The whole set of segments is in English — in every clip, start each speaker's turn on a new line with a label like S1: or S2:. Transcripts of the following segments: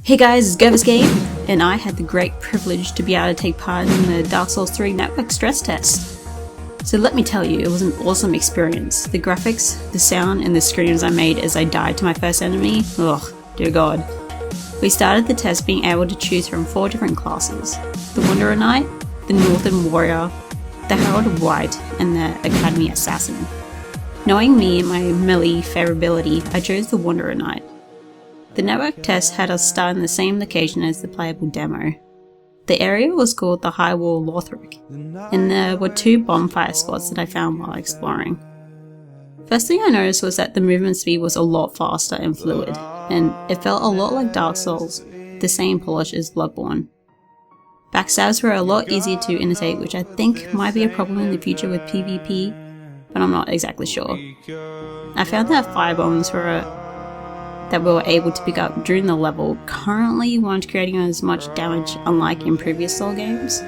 S1: Hey guys, it's GIRLvsGAME, and I had the great privilege to be able to take part in the Dark Souls 3 network stress test. So let me tell you, it was an awesome experience. The graphics, the sound, and the screams I made as I died to my first enemy, ugh, dear god. We started the test being able to choose from 4 different classes: the Wanderer Knight, the Northern Warrior, the Herald of White, and the Academy Assassin. Knowing me and my melee favorability, I chose the Wanderer Knight. The network test had us start in the same location as the playable demo. The area was called the High Wall Lothric, and there were 2 bonfire spots that I found while exploring. First thing I noticed was that the movement speed was a lot faster and fluid, and it felt a lot like Dark Souls, the same polish as Bloodborne. Backstabs were a lot easier to imitate, which I think might be a problem in the future with PvP, but I'm not exactly sure. I found that firebombs that we were able to pick up during the level currently weren't creating as much damage, unlike in previous Soul games.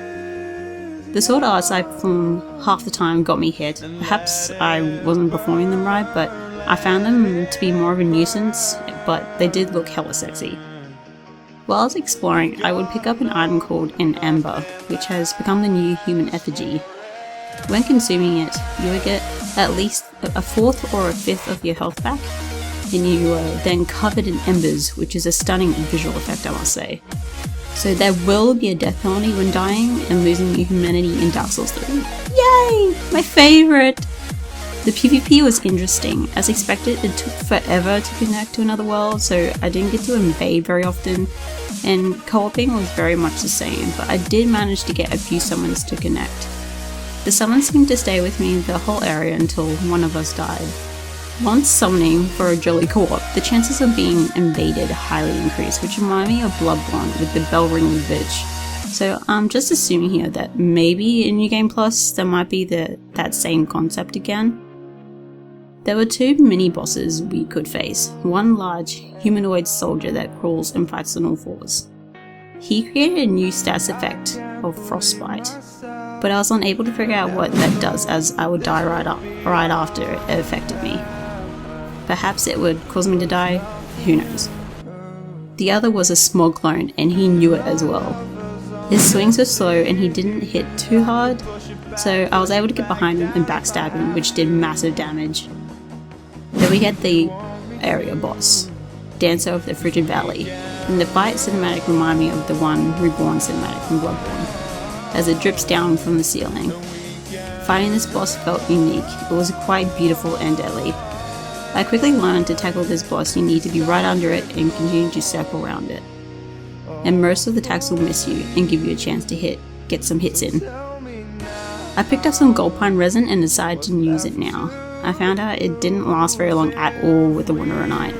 S1: The sword arts I performed half the time got me hit. Perhaps I wasn't performing them right, but I found them to be more of a nuisance, but they did look hella sexy. While I was exploring, I would pick up an item called an Ember, which has become the new human effigy. When consuming it, you would get at least a 4th or a 5th of your health back, and you were then covered in embers, which is a stunning visual effect, I must say. So there will be a death penalty when dying and losing your humanity in Dark Souls 3. Yay! My favourite! The PvP was interesting. As expected, it took forever to connect to another world, so I didn't get to invade very often, and co-oping was very much the same, but I did manage to get a few summons to connect. The summons seemed to stay with me the whole area until one of us died. Once summoning for a jolly co-op, the chances of being invaded highly increased, which remind me of Bloodborne with the bell ringing bitch. So I'm just assuming here that maybe in New Game Plus there might be that same concept again. There were 2 mini-bosses we could face, one large humanoid soldier that crawls and fights on all 4s. He created a new stats effect of Frostbite, but I was unable to figure out what that does, as I would die right after it affected me. Perhaps it would cause me to die, who knows. The other was a smog clone, and he knew it as well. His swings were slow and he didn't hit too hard, so I was able to get behind him and backstab him, which did massive damage. Then we had the area boss, Dancer of the Frigid Valley, and the fight cinematic reminded me of the one Reborn cinematic from Bloodborne, as it drips down from the ceiling. Fighting this boss felt unique. It was quite beautiful and deadly. I quickly learned to tackle this boss, you need to be right under it and continue to circle around it. And most of the attacks will miss you and give you a chance to get some hits in. I picked up some gold pine resin and decided to use it now. I found out it didn't last very long at all with the Wanderer Knight.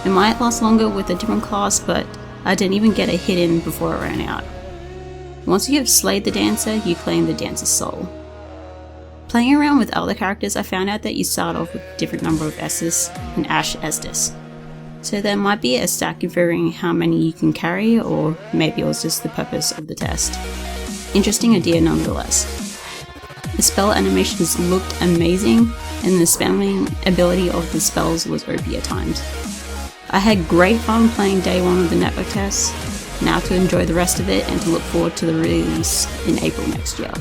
S1: It might last longer with a different class, but I didn't even get a hit in before it ran out. Once you have slayed the dancer, you claim the dancer's soul. Playing around with other characters, I found out that you start off with a different number of S's and Ash Estus. So there might be a stack configuring how many you can carry, or maybe it was just the purpose of the test. Interesting idea nonetheless. The spell animations looked amazing, and the spamming ability of the spells was OP at times. I had great fun playing day 1 of the network test, now to enjoy the rest of it and to look forward to the release in April next year.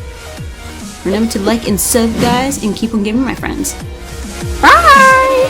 S1: Remember to like and sub, guys, and keep on gaming, my friends. Bye!